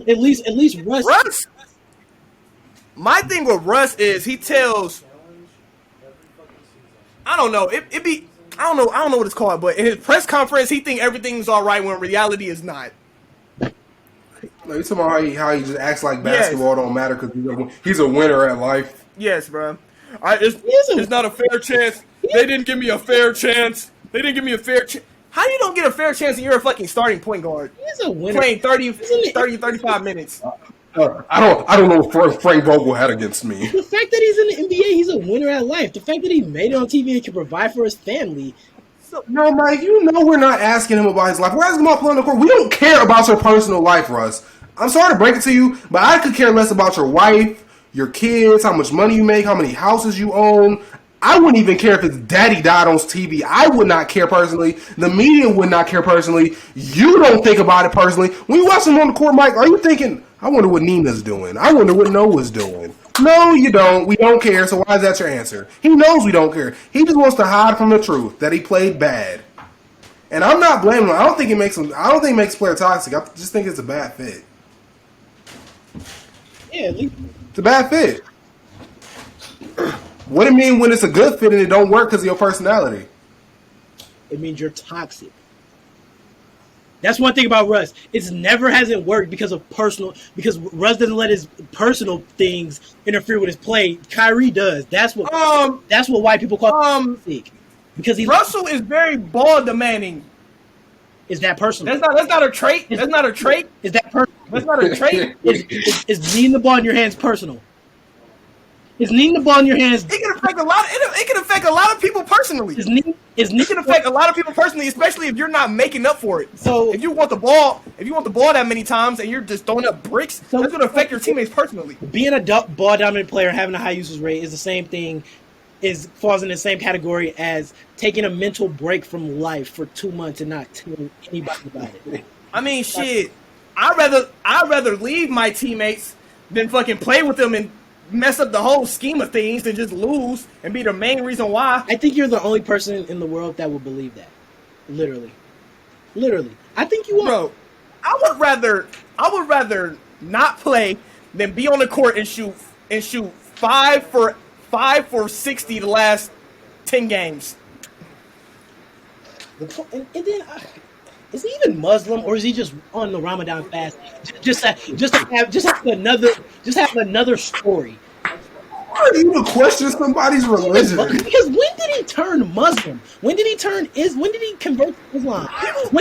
At least Russ. My thing with Russ is he tells. I don't know. It be. I don't know what it's called, but in his press conference, he think everything's all right when reality is not. Like, you talking about how he just acts like basketball don't matter because he's a winner at life. Yes, bro. It's not a fair chance. They didn't give me a fair chance. They didn't give me a fair chance. How you don't get a fair chance and you're a fucking starting point guard? He's a winner. Playing 35 minutes. I don't know what Frank Vogel had against me. The fact that he's in the NBA, he's a winner at life. The fact that he made it on TV and can provide for his family. No, Mike, you know we're not asking him about his life. We're asking about playing the court. We don't care about your personal life, Russ. I'm sorry to break it to you, but I could care less about your wife, your kids, how much money you make, how many houses you own. I wouldn't even care if his daddy died on TV. I would not care personally. The media would not care personally. You don't think about it personally. When you watch him on the court, Mike, are you thinking, I wonder what Nina's doing? I wonder what Noah's doing. No, you don't. We don't care, so why is that your answer? He knows we don't care. He just wants to hide from the truth that he played bad. And I'm not blaming him. I don't think it makes a player toxic. I just think it's a bad fit. Yeah, it's a bad fit. What do you mean when it's a good fit and it don't work because of your personality? It means you're toxic. That's one thing about Russ. It never hasn't worked because Russ doesn't let his personal things interfere with his play. Kyrie does. That's what white people call toxic. Because Russell is very ball demanding. Is that personal? That's not a trait. That's not a trait. Is that personal? That's not a trait. Is needing the ball in your hands personal? Is needing the ball in your hands? It can affect a lot. It can affect a lot of people personally. It can affect a lot of people personally, especially if you're not making up for it. So if you want the ball that many times and you're just throwing up bricks, that's going to affect your teammates personally. Being a ball dominant player, having a high usage rate is the same thing. Falls in the same category as taking a mental break from life for 2 months and not telling anybody about it. I mean, shit. I'd rather leave my teammates than fucking play with them and mess up the whole scheme of things than just lose and be the main reason why. I think you're the only person in the world that will believe that. Literally. I think you are. Bro, I would rather not play than be on the court and shoot 5 for 60 the last 10 games. And then is he even Muslim or is he just on the Ramadan fast? Just have another story. Why are you to question somebody's religion? Because when did he turn Muslim? When did he convert to Islam?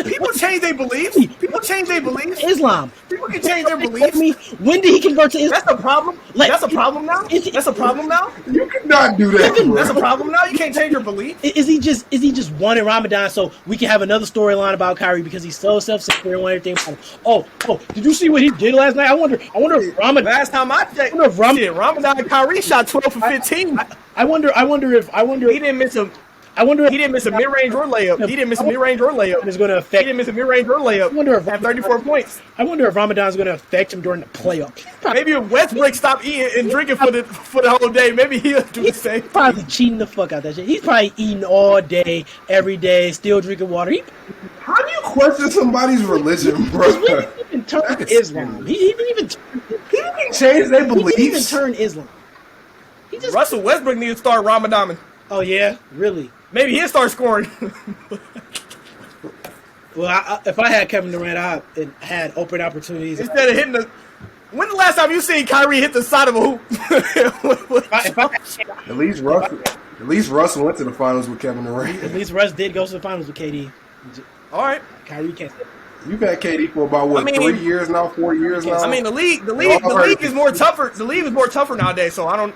People change their beliefs. People change their beliefs. Islam. People can change their beliefs. When did he convert to Islam? That's a problem. That's a problem now. That's a problem now. You cannot do that. That's a problem now. You can't change your belief. Is he just wanting Ramadan so we can have another storyline about Kyrie because he's so self-centered and want everything about him? Oh, did you see what he did last night? I wonder if Ramadan. Last time I checked, Ramadan and Kyrie shot 12 for 15. I wonder if he didn't miss a. I wonder if he didn't miss a mid-range or layup. He didn't miss a mid-range or layup. It's going to affect. He didn't miss a mid-range or layup. I wonder if at 34 points. I wonder if Ramadan's going to affect him during the playoff. Maybe if Westbrook stopped eating and drinking for the whole day, maybe he'll do the same. He's probably cheating the fuck out of that shit. He's probably eating all day, every day, still drinking water. How do you question somebody's religion, bro? He didn't even turn Islam. He didn't even change their beliefs. He didn't even turn Islam. Russell Westbrook needs to start Ramadan. Oh yeah, really? Maybe he'll start scoring. Well, if I had Kevin Durant, I had open opportunities. Instead of hitting the... When the last time you seen Kyrie hit the side of a hoop? At least Russell went to the finals with Kevin Durant. At least Russ did go to the finals with KD. All right. Kyrie can't. You've had KD for about 3 years now, 4 years now. I mean, the league is more tougher. The league is more tougher nowadays. So I don't.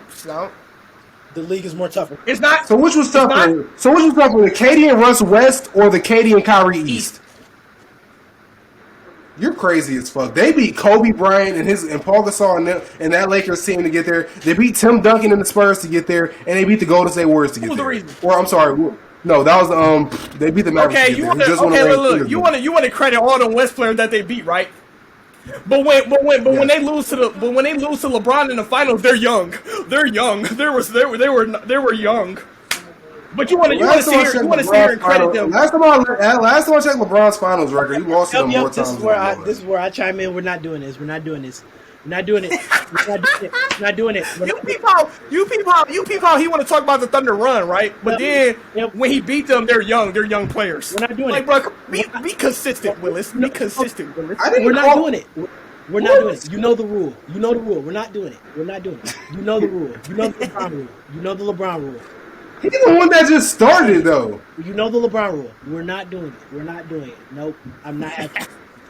The league is more tougher. It's not. So which was tougher? The KD and Russ West or the KD and Kyrie East? You're crazy as fuck. They beat Kobe Bryant and Paul Gasol and that Lakers team to get there. They beat Tim Duncan and the Spurs to get there, and they beat the Golden State Warriors to get there. What was the reason? Or I'm sorry, no, that was they beat the Mavericks. Okay, you want to credit all the West players that they beat, right? But when they lose to LeBron in the finals, they're young. They're young. They were young. But you want to sit here and credit them. Last time I checked LeBron's finals record, he lost to them more times. This is where I chime in. We're not doing this. We're not doing this. We're not doing it. We're not doing it. You peep how he want to talk about the Thunder run, right? But then when he beat them, they're young players. We're not doing it. Bro, be consistent, Willis. Be consistent, Willis. We're not doing it. We're not doing it. You know the rule. We're not doing it. We're not doing it. You know the rule. You know the LeBron rule. You know the LeBron rule. He's the one that just started, though. You know the LeBron rule. We're not doing it. We're not doing it. Nope. I'm not happy.